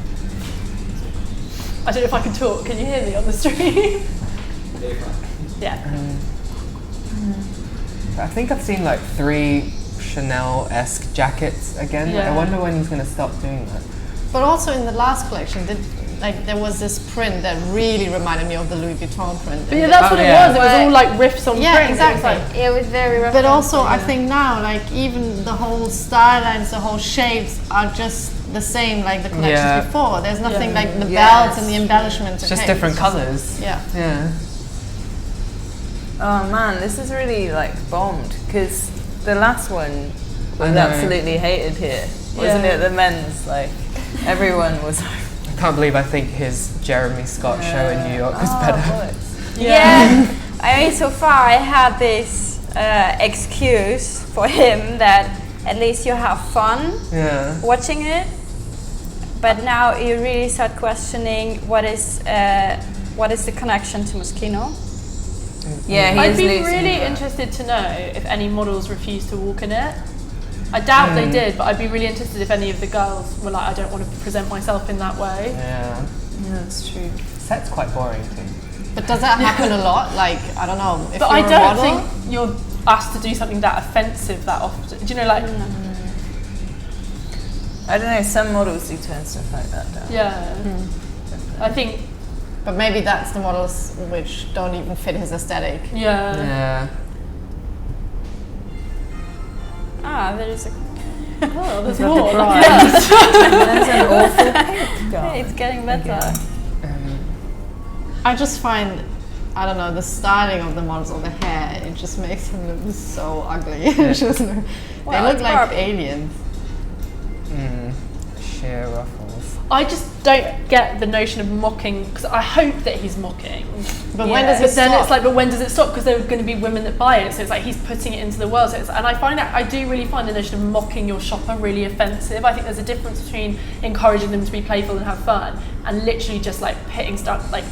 I don't know if I can talk. Can you hear me on the stream? Yeah. I think I've seen like 3 Chanel-esque jackets again. Yeah. I wonder when he's going to stop doing that. But also in the last collection, there was this print that really reminded me of the Louis Vuitton print. But yeah, that's what it was. It was all like riffs on print. Exactly. It was very rough. But also, I think now, like even the whole style lines, the whole shapes are just the same like the collections before. There's nothing like the belts and the embellishments. It's just different colours. Yeah. Oh man, this is really like bombed, because the last one was absolutely hated here, wasn't it? The men's, like everyone was. I can't believe I think his Jeremy Scott show in New York was better. Yeah. I mean, so far I had this excuse for him that at least you have fun watching it, but now you really start questioning what is what is the connection to Moschino? Yeah, I'd be really interested to know if any models refused to walk in it. I doubt they did, but I'd be really interested if any of the girls were like, I don't want to present myself in that way. Yeah, that's true. Set's quite boring too. But does that happen a lot? Like, I don't know. If but you're I don't a model, think you're asked to do something that offensive that often. Do you know, like? I don't know. Some models do turn stuff like that down. Yeah. I think. But maybe that's the models which don't even fit his aesthetic. Yeah. Yeah. There is a. Oh, there's Got more. the Like, prize. There's an awful pink guy. It's getting better. I just find, I don't know, the styling of the models or the hair, it just makes them look so ugly. It's just, they look like Barbie. aliens. Sheer ruffles. I just don't get the notion of mocking, because I hope that he's mocking. But when does it But stop? then it's like, but when does it stop? Because there are going to be women that buy it, so it's like he's putting it into the world. So it's, and I do really find the notion of mocking your shopper really offensive. I think there's a difference between encouraging them to be playful and have fun, and literally just like pitting stuff like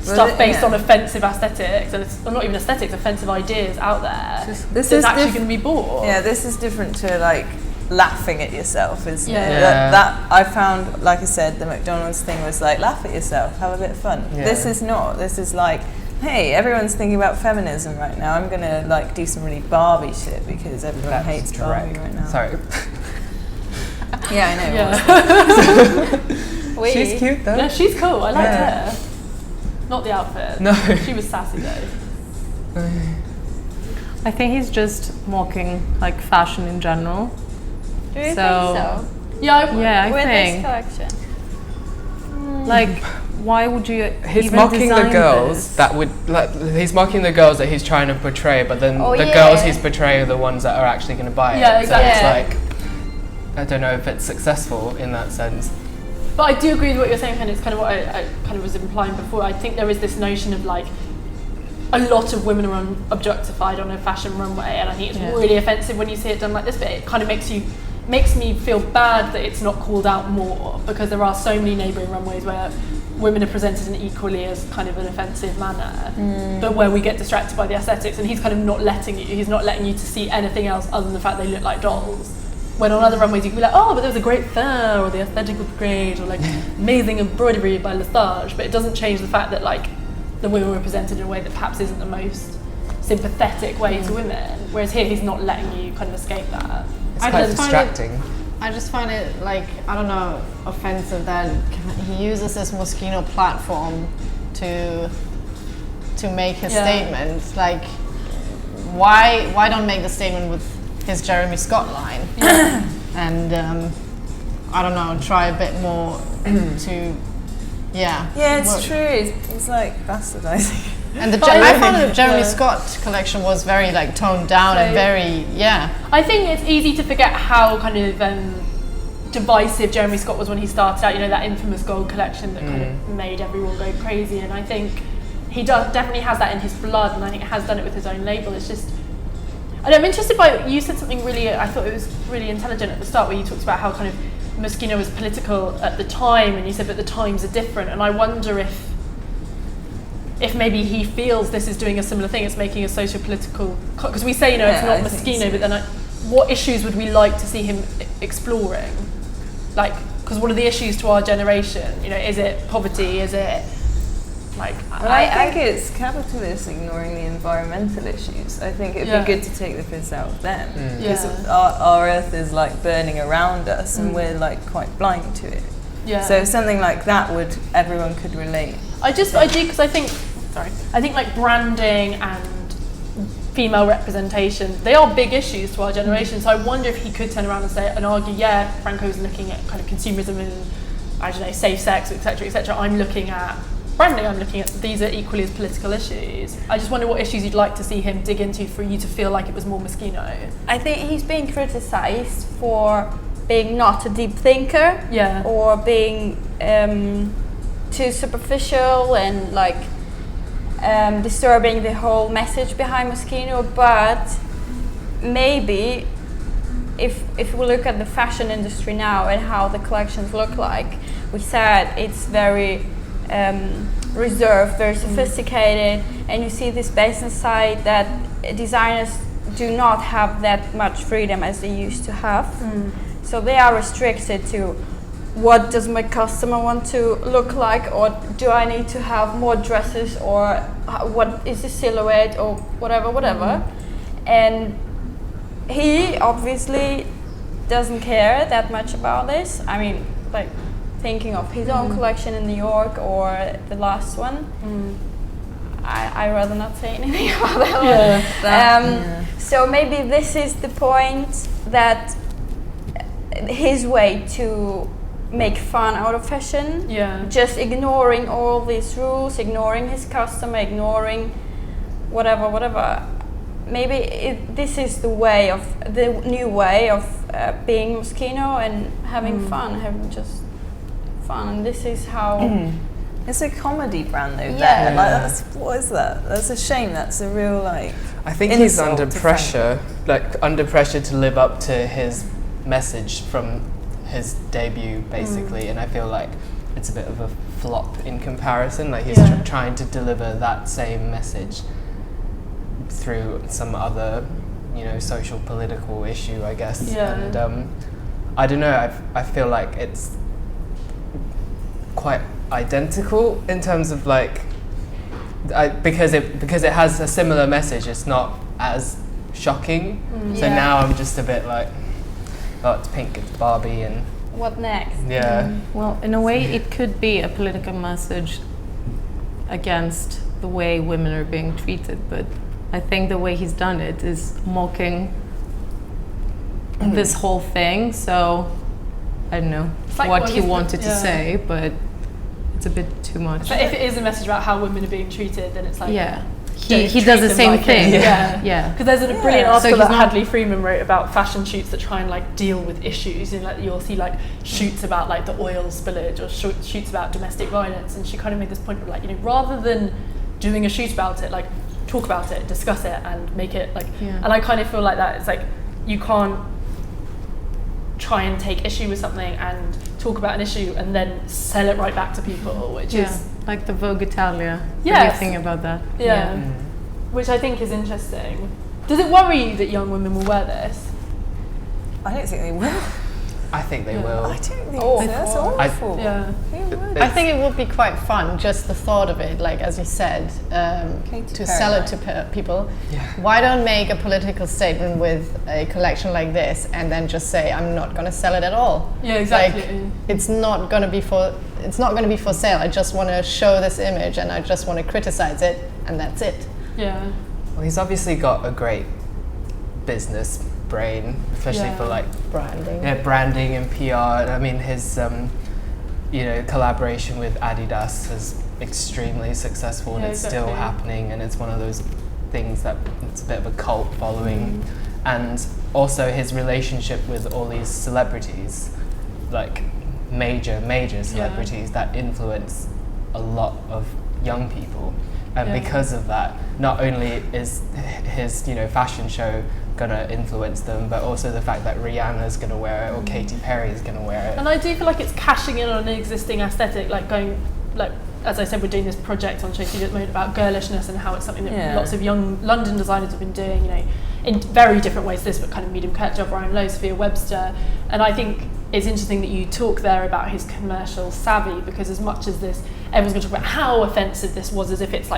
stuff based on offensive aesthetics, and it's, or not even aesthetics, offensive ideas out there. This that's is actually going to be bought. Yeah, this is different to like laughing at yourself, isn't it? Yeah. That I found, like I said, the McDonald's thing was like, laugh at yourself, have a bit of fun. Yeah. This is not. This is like, hey, everyone's thinking about feminism right now. I'm gonna like do some really Barbie shit because everyone hates Barbie right now. Sorry. Yeah, I know. Yeah. She's cute though. Yeah, she's cool. I liked Yeah. her. Not the outfit. No. She was sassy though. I think he's just mocking like fashion in general. Do you So- think so? Yeah, I With think this collection? like why would you He's even mocking the design girls this? that would like. He's mocking the girls that he's trying to portray, but then Oh, the yeah. girls he's portraying are the ones that are actually going to buy it. Yeah, exactly. So it's like, I don't know if it's successful in that sense. But I do agree with what you're saying, and it's kind of what I kind of was implying before. I think there is this notion of like a lot of women are objectified on a fashion runway, and I think it's really offensive when you see it done like this. But it kind of makes me feel bad that it's not called out more, because there are so many neighbouring runways where women are presented in equally as kind of an offensive manner, but where we get distracted by the aesthetics, and he's kind of not letting you to see anything else other than the fact they look like dolls. When on other runways you can be like, oh, but there was a great fur, or the aesthetic was great, or like amazing embroidery by Lesage, but it doesn't change the fact that like the women were presented in a way that perhaps isn't the most sympathetic way to women, whereas here he's not letting you kind of escape that. It's quite just find distracting. I just find it like, I don't know, offensive that he uses this Moschino platform to make his statement. Like, why don't make the statement with his Jeremy Scott line? And I don't know, try a bit more to, Yeah, it's true. It's like bastardizing. And I found the Jeremy Scott collection was very like toned down and very, I think it's easy to forget how kind of divisive Jeremy Scott was when he started out, you know, that infamous gold collection that kind of made everyone go crazy, and I think he definitely has that in his blood, and I think has done it with his own label. It's just, I'm interested by, you said something really, I thought it was really intelligent at the start, where you talked about how kind of Moschino was political at the time, and you said, but the times are different, and I wonder if maybe he feels this is doing a similar thing, it's making a socio-political, because we say, you know, it's not Moschino, so. But then what issues would we like to see him exploring? Like, because what are the issues to our generation? You know, is it poverty? Is it like? I think it's capitalists ignoring the environmental issues. I think it'd be good to take the piss out of them, because our earth is like burning around us, and we're like quite blind to it. Yeah. So something like that everyone could relate. I do, because I think like branding and female representation, they are big issues to our generation. So I wonder if he could turn around and say and argue, Franco's looking at kind of consumerism and, I don't know, safe sex, etc., etc. I'm looking at branding. I'm looking at, these are equally as political issues. I just wonder what issues you'd like to see him dig into for you to feel like it was more Moschino. I think he's being criticized for being not a deep thinker, or being too superficial and like disturbing the whole message behind Moschino. But maybe if we look at the fashion industry now and how the collections look like, we said it's very reserved, very sophisticated, and you see this business side that designers do not have that much freedom as they used to have. So they are restricted to what does my customer want to look like, or do I need to have more dresses, or what is the silhouette, or whatever. And he obviously doesn't care that much about this. I mean, like thinking of his own collection in New York or the last one. I rather not say anything about that one. So maybe this is the point, that his way to make fun out of fashion, just ignoring all these rules, ignoring his customer, ignoring whatever. Maybe this is the new way of being Moschino and having fun, having just fun. And this is how. It's a comedy brand, though. Yeah. What is that? That's a shame. That's a real I think he's under pressure, to live up to his message from his debut, basically. And I feel like it's a bit of a flop in comparison. Like he's trying to deliver that same message through some other, social political issue, I guess. And I don't know. I feel like it's quite identical in terms of because it has a similar message. It's not as shocking. So now I'm just a bit like, oh, it's pink, it's Barbie, and what next? Well, in a way, it could be a political message against the way women are being treated, but I think the way he's done it is mocking this whole thing. So I don't know what he wanted to say, but it's a bit too much. But if it is a message about how women are being treated, then it's like he does the same thing. Because there's a brilliant article that Hadley Freeman wrote about fashion shoots that try and deal with issues, and you'll see shoots about the oil spillage, or shoots about domestic violence, and she kind of made this point of rather than doing a shoot about it, talk about it, discuss it, and make it and I kind of feel like that it's you can't try and take issue with something and talk about an issue and then sell it right back to people, which is like the Vogue Italia. What do you think about that? Which I think is interesting. Does it worry you that young women will wear this? I don't think they will. I think they will. I don't think so. That's awful. I think it would be quite fun, just the thought of it, as you said, to sell it to people. Why don't make a political statement with a collection like this and then just say, I'm not going to sell it at all? Yeah, exactly. It's not going to be for sale. I just want to show this image and I just want to criticize it, and that's it. Yeah. Well, he's obviously got a great business brain, especially for branding. Branding and PR. I mean, his collaboration with Adidas is extremely successful, and it's still happening, and it's one of those things that it's a bit of a cult following. And also his relationship with all these celebrities, major celebrities that influence a lot of young people. And because of that, not only is his fashion show gonna influence them, but also the fact that Rihanna's gonna wear it, or Katy Perry's gonna wear it. And I do feel like it's cashing in on an existing aesthetic, as I said, we're doing this project on SHOWstudio at the moment about girlishness and how it's something that lots of young London designers have been doing, in very different ways. This, but kind of medium cut job, Ryan Lowe, Sophia Webster, and I think it's interesting that you talk there about his commercial savvy, because as much as this, everyone's going to talk about how offensive this was, as if it's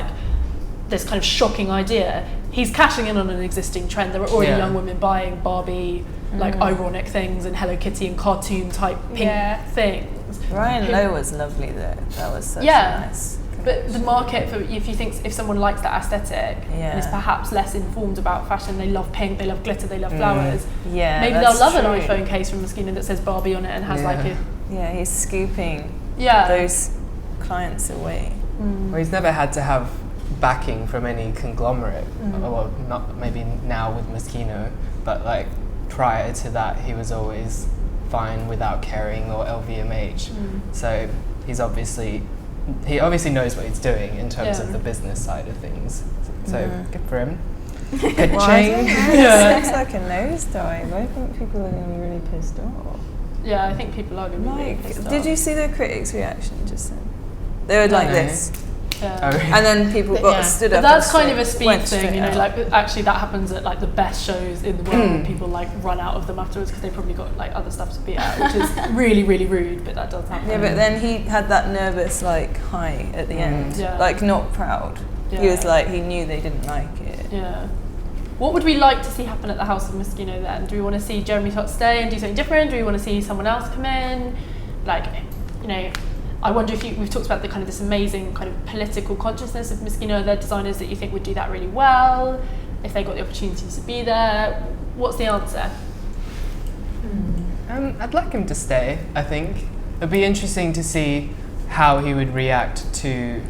this kind of shocking idea. He's cashing in on an existing trend. There were already young women buying Barbie, ironic things, and Hello Kitty and cartoon type pink things. Ryan Lowe was lovely though. That was such a nice. But the market for if someone likes that aesthetic and is perhaps less informed about fashion, they love pink, they love glitter, they love flowers. Maybe they'll love an iPhone case from Moschino that says Barbie on it and has he's scooping those clients away. Well, he's never had to have backing from any conglomerate, well, not maybe now with Moschino, but prior to that he was always fine without Kering or LVMH. So he obviously knows what he's doing in terms of the business side of things. So good for him. Good chain. It looks like a nosedive. I think people are going to be really pissed off. Yeah, I think people are going to be really pissed off. Did you see the critics' reaction just then? They were like this. And then people stood up. But that's and kind of a speed thing, you know. out. Like actually, that happens at like the best shows in the world. People like run out of them afterwards because they probably got like other stuff to be at, which is really, really rude. But that does happen. Yeah, but then he had that nervous like high at the end, like not proud. He was like, he knew they didn't like it. Yeah. What would we like to see happen at the House of Moschino then? Do we want to see JeremyTott stay and do something different? Do we want to see someone else come in? Like, you know, I wonder if we've talked about the kind of this amazing kind of political consciousness of Moschino. Are there designers that you think would do that really well if they got the opportunity to be there? What's the answer? I'd like him to stay, I think. It'd be interesting to see how he would react to,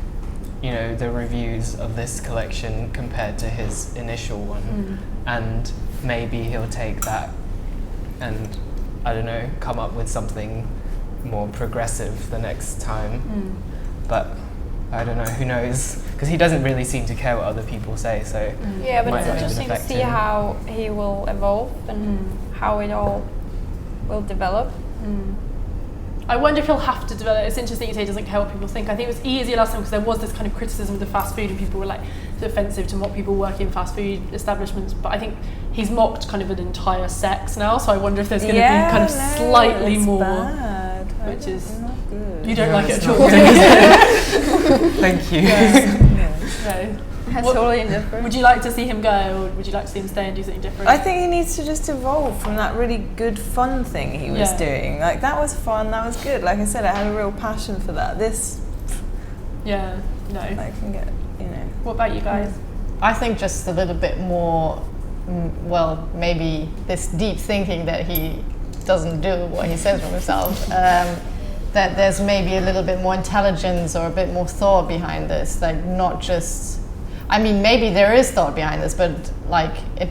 you know, the reviews of this collection compared to his initial one. And maybe he'll take that and, I don't know, come up with something more progressive the next time. But I don't know, who knows? Because he doesn't really seem to care what other people say, so yeah, but might it's not interesting even to affect see him. how he will evolve and how it all will develop. I wonder if he'll have to develop. It's interesting you say he doesn't care what people think. I think it was easier last time because there was this kind of criticism of the fast food and people were like offensive to mock people working in fast food establishments. But I think he's mocked kind of an entire sex now, so I wonder if there's going to be kind of slightly more. Bad. Which is not good. You don't like it it's at not all. good. Thank you. No. That's What- totally different. Would you like to see him go, or would you like to see him stay and do something different? I think he needs to just evolve from that really good fun thing he was Yeah. doing. Like that was fun, that was good. Like I said, I had a real passion for that. This Yeah. No. I can get, you know. What about you guys? I think just a little bit more, well, maybe this deep thinking that he doesn't do what he says from himself. That there's maybe a little bit more intelligence or a bit more thought behind this, like not just. I mean, maybe there is thought behind this, but like it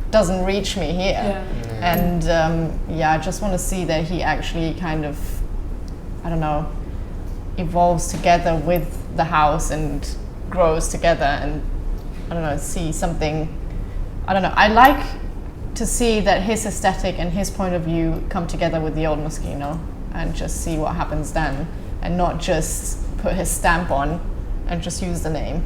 doesn't reach me here. Yeah. And I just want to see that he actually kind of, I don't know, evolves together with the house and grows together, and I don't know, see something. I don't know. I like to see that his aesthetic and his point of view come together with the old Moschino, and just see what happens then, and not just put his stamp on and just use the name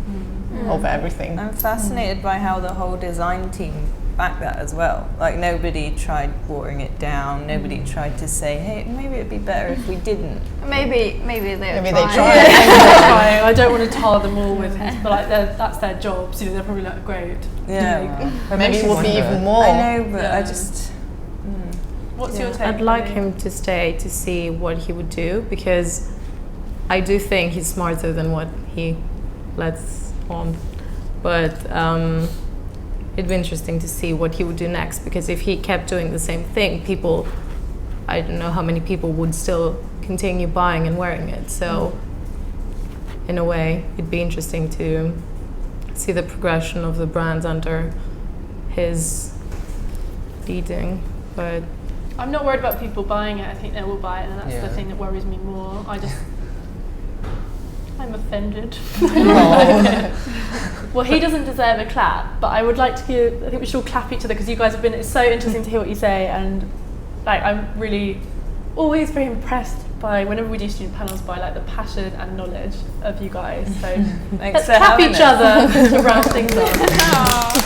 over everything. I'm fascinated by how the whole design team backed that as well. Like nobody tried watering it down. Nobody tried to say, hey, maybe it'd be better if we didn't. Maybe Maybe they trying. try. I don't want to tar them all with his, but like that's their job, so they're probably like great. Yeah. Maybe it will be even more. I know, but I Yeah. just. What's your take? I'd like Fani? him to stay to see what he would do, because I do think he's smarter than what he lets on. But it'd be interesting to see what he would do next, because if he kept doing the same thing, people, I don't know how many people would still continue buying and wearing it. So in a way, it'd be interesting to see the progression of the brand under his leading. But I'm not worried about people buying it. I think they will buy it, and that's the Yeah. thing that worries me more. I'm offended. Well, he doesn't deserve a clap, but I would like to give. I think we should all clap each other because you guys have been. It's so interesting to hear what you say, and like I'm really always very impressed by whenever we do student panels by like the passion and knowledge of you guys. So Thanks let's for clap having each us. other to round things up.